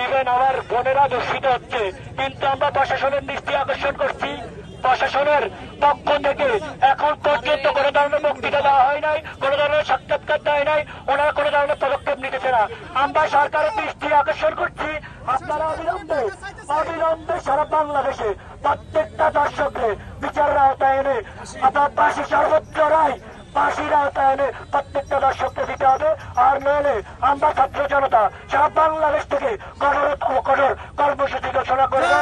Even আমার বোনেরা দূষিত হচ্ছে, কিন্তু আমরা প্রশাসনের দৃষ্টি আকর্ষণ করছি। প্রশাসনের পক্ষ থেকে এখন পর্যন্ত কোনো ধরনের বক্তৃতা দেওয়া হয় নাই, কোনো ধরনের সাক্ষাৎকার দেয় নাই, ওনারা কোনো ধরনের পদক্ষেপ নিতেছে না। আমরা সরকারের দৃষ্টি আকর্ষণ করছি, আপনারা অবিলম্বে সারা বাংলাদেশে প্রত্যেকটা দর্শককে বিচারের আওতায় এনে আপনার ফাঁসি সর্বোচ্চ রায় ফাঁসির আওতায় এনে প্রত্যেকটা দর্শককে দিতে হবে। আর নইলে আমরা ছাত্র জনতা সারা বাংলাদেশ থেকে কঠোর কর্মসূচি ঘোষণা করবো।